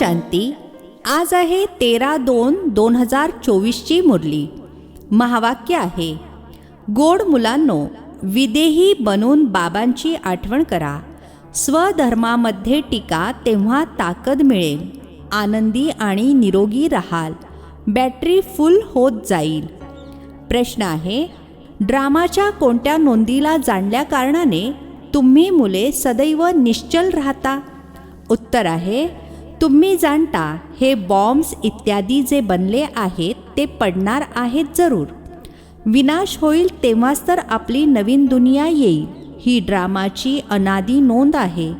शांती. आज आहे 13/2/2024ची मुरली. महावाक्य आहे, गोड मुलांनो, विदेही बनून बाबांची आठवण करा. स्वधर्मामध्ये टिका, तेव्हा ताकद मिळेल. आनंदी आणि निरोगी राहाल. बॅटरी फुल होत जाईल. प्रश्न आहे, ड्रामाच्या कोणत्या नोंदीला जाणल्या कारणाने तुम्ही मुले सदैव निश्चल राहता? उत्तर आहे, तुम्ही जाणता हे बॉम्ब्स इत्यादी जे बनले आहेत ते पडणार आहेत जरूर. विनाश होईल तेव्हाच तर आपली नवीन दुनिया येईल. ही ड्रामाची अनादी नोंद आहे.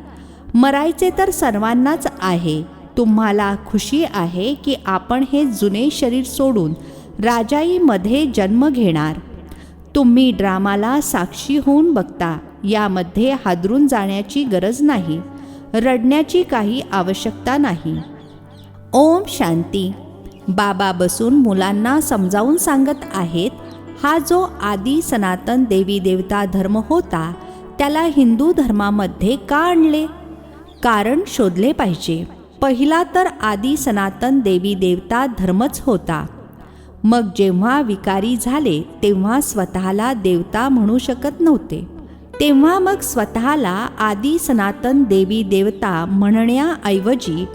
मरायचे तर सर्वांनाच आहे. तुम्हाला खुशी आहे की आपण हे जुने शरीर सोडून राजाईमध्ये जन्म घेणार. तुम्ही ड्रामाला साक्षी होऊन बघता. यामध्ये हादरून जाण्याची गरज नाही. रडण्याची काही आवश्यकता नाही. ओम शांती. बाबा बसून मुलांना समजावून सांगत आहेत, हा जो आदी सनातन देवी देवता धर्म होता त्याला हिंदू धर्मामध्ये का आणले? कारण शोधले पाहिजे. पहिला तर आदी सनातन देवी देवता धर्मच होता. मग जेव्हा विकारी झाले तेव्हा स्वतःला देवता म्हणू शकत नव्हते. तेव्हा मग स्वतःला आदी सनातन देवी देवता म्हणण्याऐवजी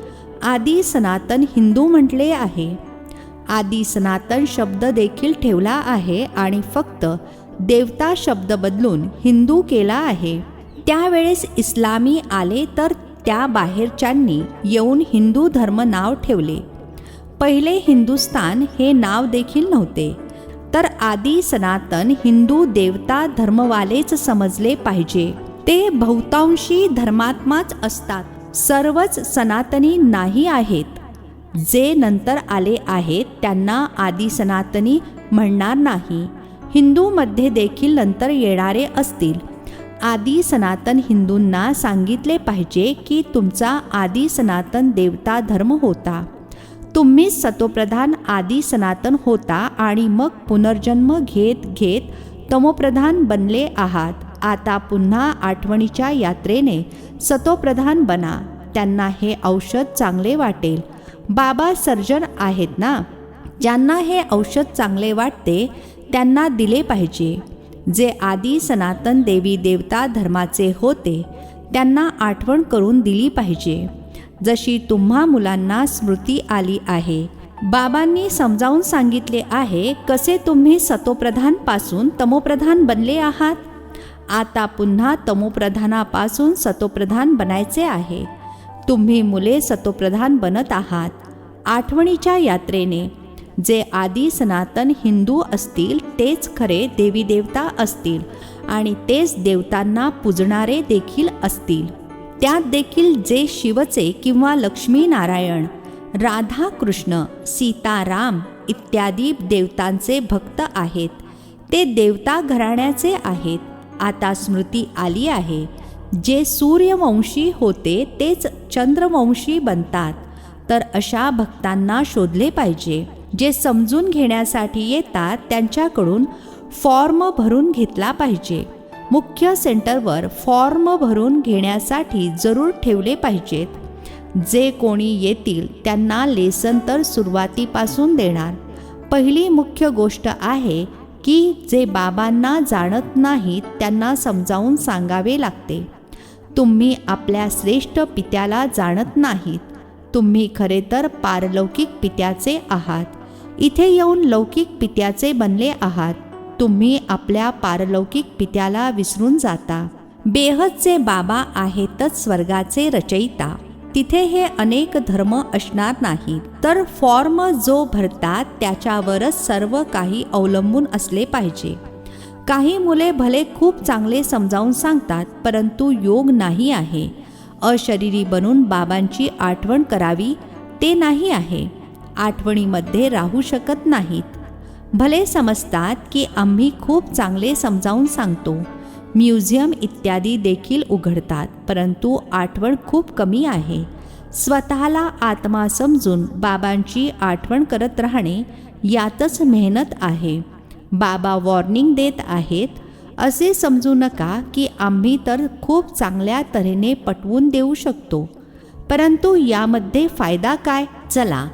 आदी सनातन हिंदू म्हटले आहे. आदी सनातन शब्द देखील ठेवला आहे आणि फक्त देवता शब्द बदलून हिंदू केला आहे. त्यावेळेस इस्लामी आले तर त्या बाहेरच्यांनी येऊन हिंदू धर्म नाव ठेवले. पहिले हिंदुस्तान हे नाव देखील नव्हते. तर आदी सनातन हिंदू देवता धर्मवालेच समजले पाहिजे. ते बहुतांशी धर्मात्माच असतात. सर्वच सनातनी नाही आहेत. जे नंतर आले आहेत त्यांना आदी सनातनी म्हणणार नाही. हिंदूमध्ये देखील नंतर येणारे असतील. आदी सनातन हिंदूंना सांगितले पाहिजे की तुमचा आदी सनातन देवता धर्म होता. तुम्हीच सतोप्रधान आदी सनातन होता आणि मग पुनर्जन्म घेत घेत तमोप्रधान बनले आहात. आता पुन्हा आठवणीच्या यात्रेने सतोप्रधान बना. त्यांना हे औषध चांगले वाटेल. बाबा सर्जन आहेत ना. ज्यांना हे औषध चांगले वाटते त्यांना दिले पाहिजे. जे आदी सनातन देवी देवता धर्माचे होते त्यांना आठवण करून दिली पाहिजे. जशी तुम्हा मुलांना स्मृती आली आहे. बाबांनी समजावून सांगितले आहे कसे तुम्ही सतोप्रधानपासून तमोप्रधान बनले आहात. आता पुन्हा तमोप्रधानापासून सतोप्रधान बनायचे आहे. तुम्ही मुले सतोप्रधान बनत आहात आठवणीच्या यात्रेने. जे आदी सनातन हिंदू असतील तेच खरे देवी देवता असतील आणि तेच देवतांना पूजणारे देखील असतील. त्यात देखील जे शिवचे किंवा लक्ष्मीनारायण, राधा कृष्ण, सीताराम इत्यादी देवतांचे भक्त आहेत ते देवता घराण्याचे आहेत. आता स्मृती आली आहे. जे सूर्यवंशी होते तेच चंद्रवंशी बनतात. तर अशा भक्तांना शोधले पाहिजे. जे समजून घेण्यासाठी येतात त्यांच्याकडून फॉर्म भरून घेतला पाहिजे. मुख्य सेंटरवर फॉर्म भरून घेण्यासाठी जरूर ठेवले पाहिजेत. जे कोणी येतील त्यांना लेसन तर सुरुवातीपासून देणार. पहिली मुख्य गोष्ट आहे की जे बाबांना जाणत नाहीत त्यांना समजावून सांगावे लागते. तुम्ही आपल्या श्रेष्ठ पित्याला जाणत नाहीत. तुम्ही खरे तर पारलौकिक पित्याचे आहात. इथे येऊन लौकिक पित्याचे बनले आहात. तुम्ही आपल्या पारलौकिक पित्याला विसरून जाता. बेहदचे बाबा आहेतच स्वर्गाचे रचयिता. तिथे हे अनेक धर्म असणार नाहीत. तर फॉर्म जो भरतात त्याच्यावरच सर्व काही अवलंबून असले पाहिजे. काही मुले भले खूप चांगले समजावून सांगतात परंतु योग नाही आहे. अशरीरी बनून बाबांची आठवण करावी ते नाही आहे. आठवणीमध्ये राहू शकत नाहीत. भले समजतात की आम्ही खूप चांगले समजावून सांगतो. म्युझियम इत्यादी देखील उघडतात परंतु आठवण खूप कमी आहे. स्वतःला आत्मा समजून बाबांची आठवण करत राहणे यातच मेहनत आहे. बाबा वॉर्निंग देत आहेत, असे समजू नका की आम्ही तर खूप चांगल्या तऱ्हेने पटवून देऊ शकतो. परंतु यामध्ये फायदा काय? चला,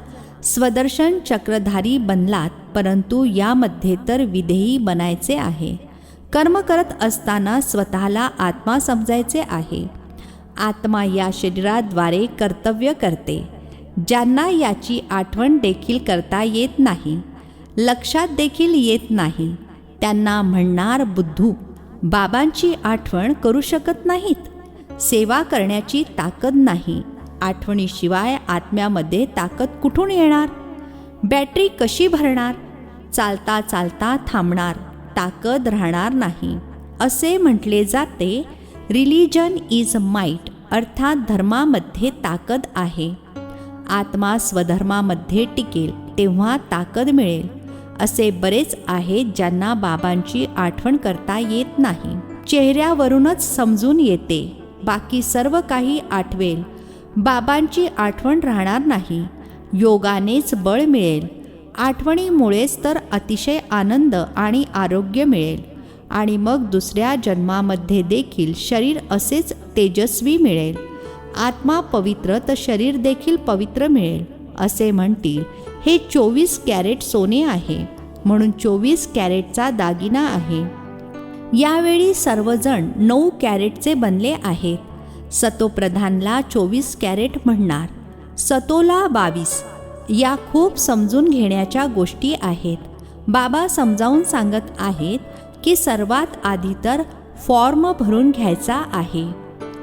स्वदर्शन चक्रधारी बनलात, परंतु यामध्ये तर विधेयी बनायचे आहे. कर्म करत असताना स्वतःला आत्मा समजायचे आहे. आत्मा या शरीराद्वारे कर्तव्य करते. ज्यांना याची आठवण देखील करता येत नाही, लक्षात देखील येत नाही, त्यांना म्हणणार बुद्धू, बाबांची आठवण करू शकत नाहीत. सेवा करण्याची ताकद नाही. आठवणीशिवाय आत्म्यामध्ये ताकद कुठून येणार? बॅटरी कशी भरणार? चालता चालता थांबणार, ताकद राहणार नाही. असे म्हटले जाते, रिलिजन इज माइट, अर्थात धर्मामध्ये ताकद आहे. आत्मा स्वधर्मामध्ये टिकेल तेव्हा ताकद मिळेल. असे बरेच आहेत ज्यांना बाबांची आठवण करता येत नाही. चेहऱ्यावरूनच समजून येते, बाकी सर्व काही आठवेल, बाबांची आठवण राहणार नाही. योगानेच बळ मिळेल. आठवणीमुळेच तर अतिशय आनंद आणि आरोग्य मिळेल. आणि मग दुसऱ्या जन्मामध्ये देखील शरीर असेच तेजस्वी मिळेल. आत्मा पवित्र तर शरीर देखील पवित्र मिळेल. असे म्हणतील, हे 24 कॅरेट सोने आहे, म्हणून 24 कॅरेटचा दागिना आहे. यावेळी सर्वजण 9 कॅरेटचे बनले आहेत. सतोप्रधानला 24 कॅरेट म्हणणार, सतोला 22. या खूप समजून घेण्याच्या गोष्टी आहेत. बाबा समजावून सांगत आहेत की सर्वात आधी तर फॉर्म भरून घ्यायचा आहे,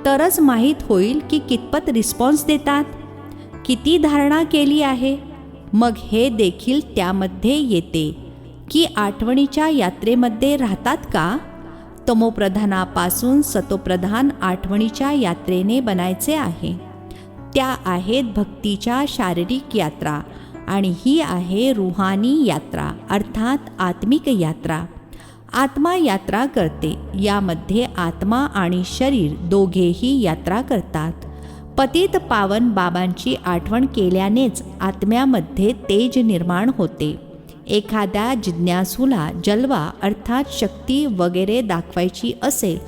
तरच माहीत होईल की कितपत रिस्पॉन्स देतात, किती धारणा केली आहे. मग हे देखील त्यामध्ये येते की आठवणीच्या यात्रेमध्ये राहतात का? तमोप्रधानापासून सतोप्रधान आठवणीच्या यात्रेने बनायचे आहे. त्या आहेत भक्तीच्या शारीरिक यात्रा, आणि ही आहे रुहानी यात्रा, अर्थात आत्मिक यात्रा. आत्मा यात्रा करते. यामध्ये आत्मा आणि शरीर दोघेही यात्रा करतात. पतित पावन बाबांची आठवण केल्यानेच आत्म्यामध्ये तेज निर्माण होते. एखाद्या जिज्ञासूला जलवा अर्थात शक्ती वगैरे दाखवायची असेल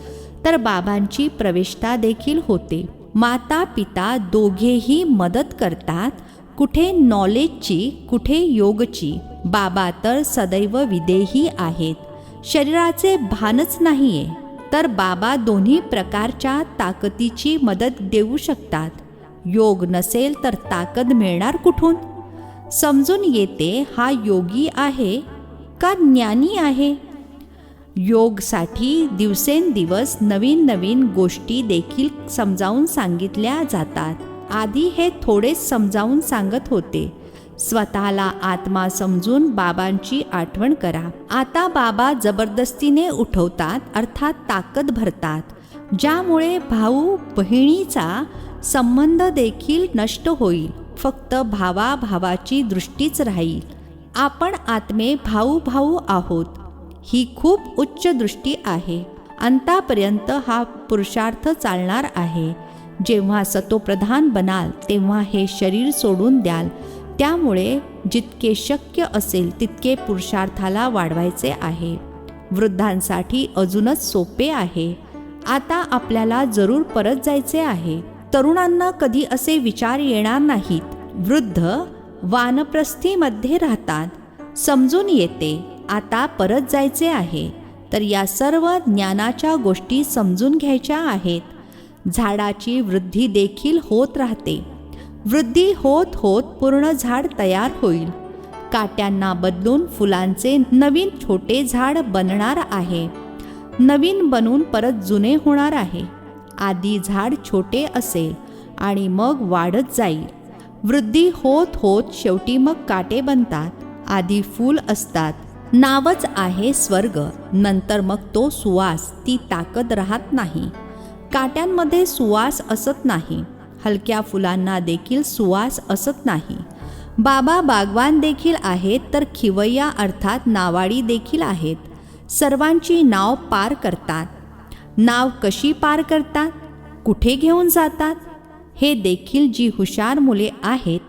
तर बाबांची प्रवेशता देखील होते. माता पिता दोघेही मदत करतात, कुठे नॉलेजची, कुठे योगची. बाबा तर सदैव विदेही आहेत. शरीराचे भानच नाहीये, तर बाबा दोन्ही प्रकारच्या ताकदीची मदत देऊ शकतात. योग नसेल तर ताकद मिळणार कुठून? समजून येते, हा योगी आहे का ज्ञानी आहे. योगसाठी दिवसेंदिवस नवीन नवीन गोष्टी देखील समजावून सांगितल्या जातात. आधी हे थोडेच समजावून सांगत होते. स्वतःला आत्मा समजून बाबांची आठवण करा. आता बाबा जबरदस्तीने उठवतात, अर्थात ताकद भरतात, ज्यामुळे भाऊ बहिणीचा संबंध देखील नष्ट होईल. फक्त भावाभावाची दृष्टीच राहील. आपण आत्मे भाऊ भाऊ आहोत. ही खूप उच्च दृष्टी आहे. अंतापर्यंत हा पुरुषार्थ चालणार आहे. जेव्हा सतोप्रधान बनाल तेव्हा हे शरीर सोडून द्याल. त्यामुळे जितके शक्य असेल तितके पुरुषार्थाला वाढवायचे आहे. वृद्धांसाठी अजूनच सोपे आहे. आता आपल्याला जरूर परत जायचे आहे. तरुणांना कधी असे विचार येणार नाहीत. वृद्ध वानप्रस्थीमध्ये राहतात. समजून येते आता परत जायचे आहे, तर या सर्व ज्ञानाच्या गोष्टी समजून घ्यायच्या आहेत. झाडाची वृद्धी देखील होत राहते. वृद्धी होत होत पूर्ण झाड तयार होईल. काट्यांना बदलून फुलांचे नवीन छोटे झाड बनणार आहे. नवीन बनून परत जुने होणार आहे. आधी झाड छोटे असेल आणि मग वाढत जाईल. वृद्धी होत होत शेवटी मग काटे बनतात. आधी फूल असतात, नावच आहे स्वर्ग. नंतर मग तो सुवास, ती ताकद राहत नाही. काट्यांमध्ये सुवास असत नाही. हलक्या फुलांना देखील सुवास असत नाही. बाबा बागवान देखील आहेत, तर खिवय्या अर्थात नावाडी देखील आहेत. सर्वांची नाव पार करतात. नाव कशी पार करतात, कुठे घेऊन जातात, हे देखील जी हुशार मुले आहेत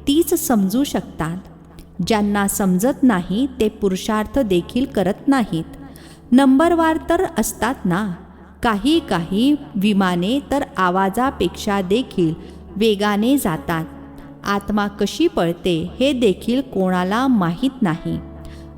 तीच समजू शकतात. ज्यांना समजत नाही ते पुरुषार्थ देखील करत नाहीत. नंबरवार तर असतात ना. काही काही विमाने तर आवाजापेक्षा देखील वेगाने जातात. आत्मा कशी पळते हे देखील कोणाला माहीत नाही.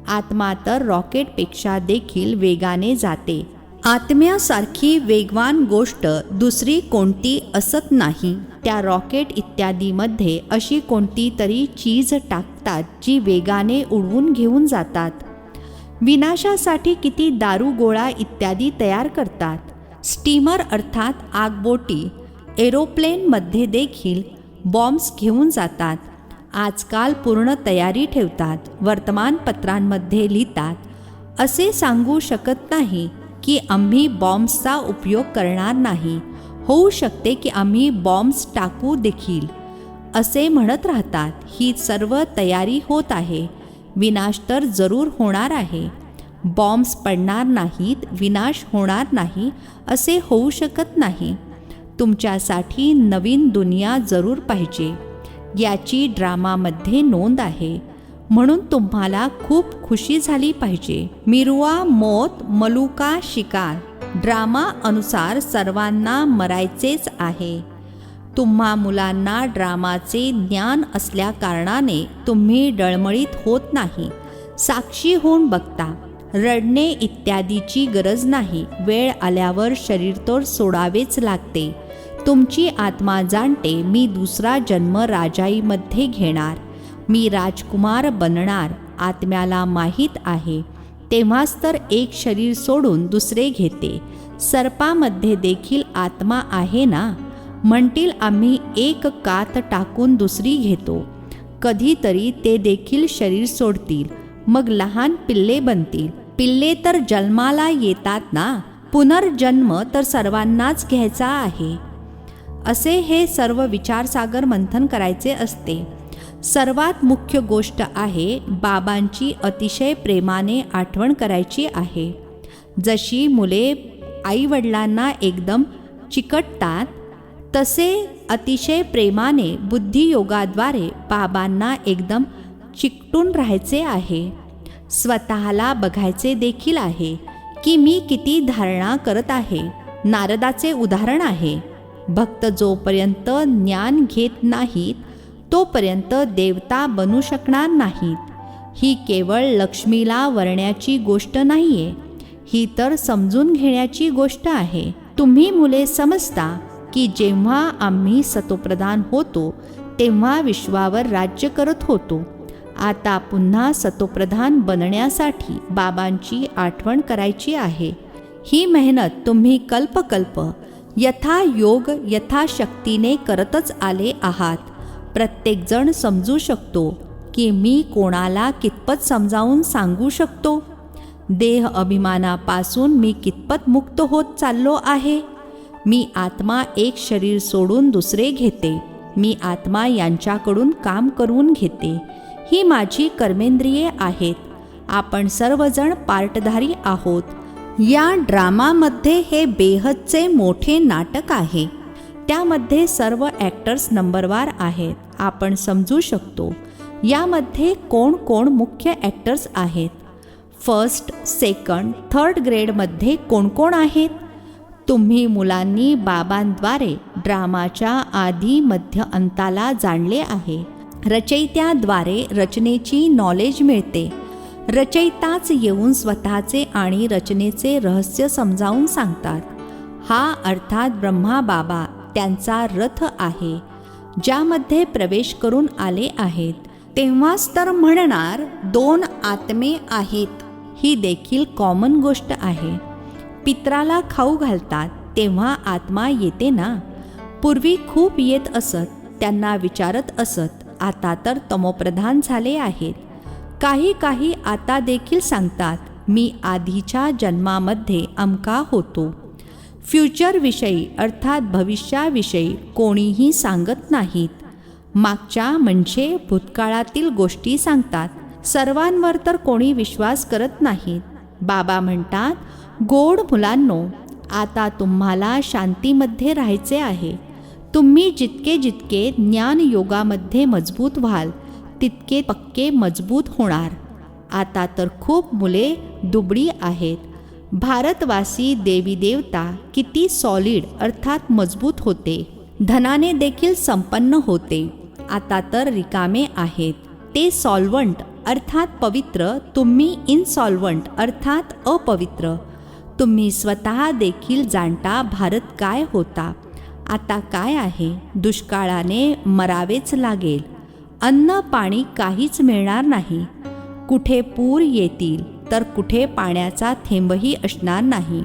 आत्मा तर रॉकेटपेक्षा देखील वेगाने जाते. आत्म्यासारखी वेगवान गोष्ट दुसरी कोणती असत नाही. त्या रॉकेट इत्यादीमध्ये अशी कोणती तरी चीज टाकतात जी वेगाने उडवून घेऊन जातात. विनाशासाठी किती दारू गोळा इत्यादी तयार करतात. स्टीमर अर्थात आगबोटी, एरोप्लेनमध्ये देखील बॉम्ब्स घेऊन जातात. आजकाल पूर्ण तयारी ठेवतात. वर्तमानपत्रांमध्ये लिहितात. असे सांगू शकत नाही की आम्ही बॉम्ब्सचा उपयोग करणार नाही. होऊ शकते की आम्ही बॉम्ब्स टाकू देखील, असे म्हणत राहतात. ही सर्व तयारी होत आहे. विनाश तर जरूर होणार आहे. बॉम्ब्स पडणार नाहीत, विनाश होणार नाही असे होऊ शकत नाही. तुमच्यासाठी नवीन दुनिया जरूर पाहिजे याची ड्रामामध्ये नोंद आहे. म्हणून तुम्हाला खूप खुशी झाली पाहिजे. मिरुआ मौत मलुका शिकार. ड्रामा अनुसार सर्वांना मरायचेच आहे. तुम्हा मुलांना ड्रामाचे ज्ञान असल्या कारणाने तुम्ही डळमळीत होत नाही. साक्षी होऊन बघता. रडणे इत्यादीची गरज नाही. वेळ आल्यावर शरीरतोड सोडावेच लागते. तुमची आत्मा जाणते मी दुसरा जन्म राजाईमध्ये घेणार, मी राजकुमार बनणार. आत्म्याला माहीत आहे. तेव्हाच तर एक शरीर सोडून दुसरे घेते. सर्पामध्ये देखील आत्मा आहे ना. म्हणतील आम्ही एक कात टाकून दुसरी घेतो. कधीतरी ते देखील शरीर सोडतील. मग लहान पिल्ले बनतील. पिल्ले तर जन्माला येतात ना. पुनर्जन्म तर सर्वांनाच घ्यायचा आहे. असे हे सर्व विचारसागर मंथन करायचे असते. सर्वात मुख्य गोष्ट आहे बाबांची अतिशय प्रेमाने आठवण करायची आहे. जशी मुले आईवडिलांना एकदम चिकटतात तसे अतिशय प्रेमाने बुद्धियोगाद्वारे बाबांना एकदम चिकटून राहायचे आहे. स्वतःला बघायचे देखील आहे की मी किती धारणा करत आहे. नारदाचे उदाहरण आहे. भक्त जोपर्यंत ज्ञान घेत नाहीत तोपर्यंत देवता बनू शकणार नाहीत. ही केवळ लक्ष्मीला वरण्याची गोष्ट नाहीये. ही तर समजून घेण्याची गोष्ट आहे. तुम्ही मुले समजता की जेव्हा आम्ही सतोप्रधान होतो तेव्हा विश्वावर राज्य करत होतो. आता पुन्हा सतोप्रधान बनण्यासाठी बाबांची आठवण करायची आहे. ही मेहनत तुम्ही कल्पकल्प यथायोग यथाशक्तीने करतच आले आहात. प्रत्येकजण समजू शकतो की मी कोणाला कितपत समजावून सांगू शकतो. देह अभिमानापासून मी कितपत मुक्त होत चाललो आहे. मी आत्मा एक शरीर सोडून दुसरे घेते. मी आत्मा यांच्याकडून काम करून घेते. ही माझी कर्मेंद्रिये आहेत. आपण सर्वजण पार्टधारी आहोत. या ड्रामामध्ये हे बेहदचे मोठे नाटक आहे. त्यामध्ये सर्व ॲक्टर्स नंबरवार आहेत. आपण समजू शकतो यामध्ये कोण कोण मुख्य ॲक्टर्स आहेत. फर्स्ट, सेकंड, थर्ड ग्रेडमध्ये कोण कोण आहेत. तुम्ही मुलांनी बाबांद्वारे ड्रामाच्या आधी मध्य अंताला जाणले आहे. रचयित्याद्वारे रचनेची नॉलेज मिळते. रचयिताच येऊन स्वतःचे आणि रचनेचे रहस्य समजावून सांगतात. हा अर्थात ब्रह्मा बाबा त्यांचा रथ आहे ज्यामध्ये प्रवेश करून आले आहेत. तेव्हाच तर म्हणणार 2 आत्मे आहेत. ही देखील कॉमन गोष्ट आहे. पित्राला खाऊ घालतात तेव्हा आत्मा येते ना. पूर्वी खूप येत असत. त्यांना विचारत असत. आता तर तमोप्रधान झाले आहेत. काही आता देखील सांगतात मी आधीच्या जन्मामध्ये अमका होतो. फ्युचरविषयी अर्थात भविष्याविषयी कोणीही सांगत नाहीत. मागच्या म्हणजे भूतकाळातील गोष्टी सांगतात. सर्वांवर तर कोणी विश्वास करत नाहीत. बाबा म्हणतात, गोड मुलांनो, आता तुम्हाला शांतीमध्ये राहायचे आहे. तुम्ही जितके ज्ञानयोगामध्ये मजबूत व्हाल तितके पक्के मजबूत होणार. आता तर खूप मुले दुबळी आहेत. भारतवासी देवी देवता किती सॉलिड अर्थात मजबूत होते. धनाने देखील संपन्न होते. आता तर रिकामे आहेत. ते सॉल्व्हंट अर्थात पवित्र, तुम्ही इनसॉल्व्हंट अर्थात अपवित्र. तुम्ही स्वतः देखील जाणता भारत काय होता, आता काय आहे. दुष्काळाने मरावेच लागेल. अन्न पाणी काहीच मिळणार नाही. कुठे पूर येतील तर कुठे पाण्याचा थेंबही असणार नाही.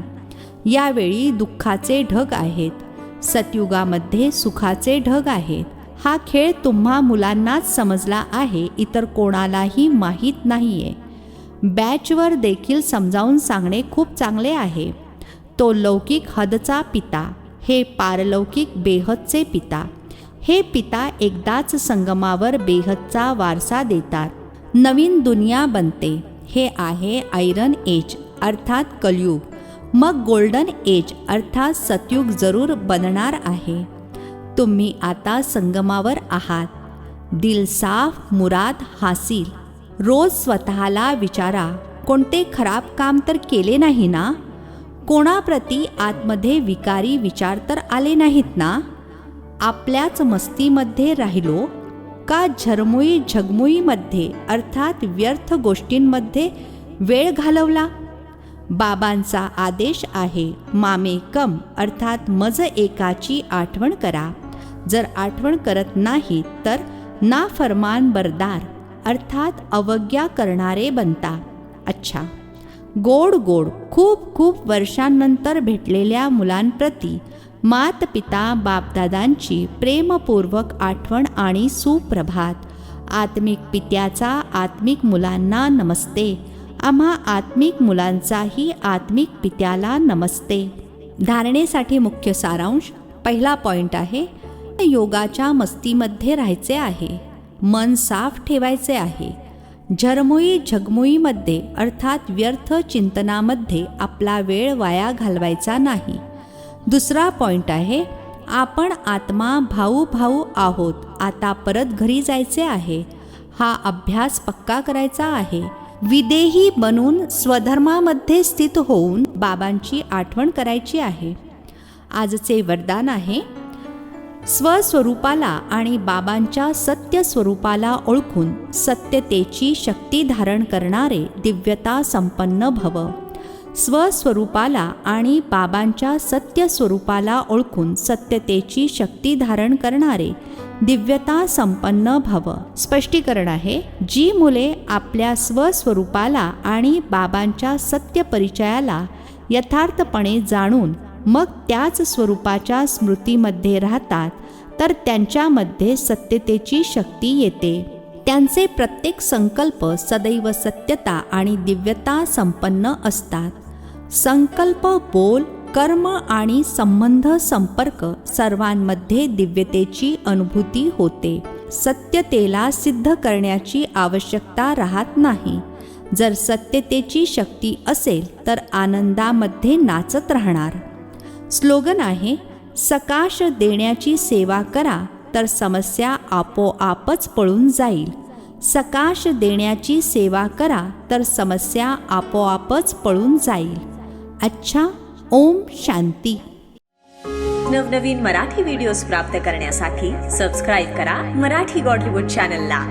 यावेळी दुःखाचे ढग आहेत. सतयुगामध्ये सुखाचे ढग आहेत. हा खेळ तुम्हा मुलांनाच समजला आहे, इतर कोणालाही माहीत नाहीये. बॅचवर देखील समजावून सांगणे खूप चांगले आहे. तो लौकिक हदचा पिता, हे पारलौकिक बेहदचे पिता. हे पिता एकदाच संगमावर बेहदचा वारसा देतात. नवीन दुनिया बनते. हे आहे आयरन एज अर्थात कलयुग. मग गोल्डन एज अर्थात सतयुग जरूर बनणार आहे. तुम्ही आता संगमावर आहात. दिल साफ मुराद हासिल. रोज स्वतःला विचारा, कोणते खराब काम तर केले नाही ना? कोणाप्रती आतमध्ये विकारी विचार तर आले नाहीत ना? आपल्याच मस्तीमध्ये राहिलो का झरमुई झगमुईमध्ये अर्थात व्यर्थ गोष्टींमध्ये वेळ घालवला? बाबांचा आदेश आहे, मामे कम अर्थात मज एकाची आठवण करा. जर आठवण करत नाही तर नाफरमान बरदार अर्थात अवज्ञा करणारे बनता. अच्छा, गोड गोड खूप खूप वर्षांनंतर भेटलेल्या मुलांप्रती मातपिता बापदादांची प्रेमपूर्वक आठवण आणि सुप्रभात. आत्मिक पित्याचा आत्मिक मुलांना नमस्ते. आम्हा आत्मिक मुलांचाही आत्मिक पित्याला नमस्ते. धारणेसाठी मुख्य सारांश. पहिला पॉइंट आहे, योगाच्या मस्तीमध्ये राहायचे आहे. मन साफ ठेवायचे आहे. झरमुई झगमुईमध्ये अर्थात व्यर्थ चिंतनामध्ये आपला वेळ वाया घालवायचा नाही. दुसरा पॉइंट आहे, आपण आत्मा भाऊ भाऊ आहोत. आता परत घरी जायचे आहे. हा अभ्यास पक्का करायचा आहे. विदेही बनून स्वधर्मामध्ये स्थित होऊन बाबांची आठवण करायची आहे. आजचे वरदान आहे, स्वस्वरूपाला आणि बाबांच्या सत्य स्वरूपाला ओळखून सत्यतेची शक्ती धारण करणारे दिव्यता संपन्न भव. स्वस्वरूपाला आणि बाबांच्या सत्य स्वरूपाला ओळखून सत्यतेची शक्ती धारण करणारे दिव्यता संपन्न भव. स्पष्टीकरण आहे, जी मुले आपल्या स्वस्वरूपाला आणि बाबांच्या सत्य परिचयाला यथार्थपणे जाणून मग त्याच स्वरूपाच्या स्मृतीमध्ये राहतात तर त्यांच्यामध्ये सत्यतेची शक्ती येते. त्यांचे प्रत्येक संकल्प सदैव सत्यता आणि दिव्यता संपन्न असतात. संकल्प, बोल, कर्म आणि संबंध संपर्क सर्वांमध्ये दिव्यतेची अनुभूती होते. सत्यतेला सिद्ध करण्याची आवश्यकता राहत नाही. जर सत्यतेची शक्ती असेल तर आनंदामध्ये नाचत राहणार. स्लोगन आहे, सकाश देण्याची सेवा करा तर समस्या आपोआपच पळून जाईल. सकाश देण्याची सेवा करा तर समस्या आपोआपच पळून जाईल. अच्छा, ओम शांती. नवनवीन मराठी व्हिडिओज प्राप्त करण्यासाठी सबस्क्राईब करा मराठी गॉड रिपोर्ट चॅनलला.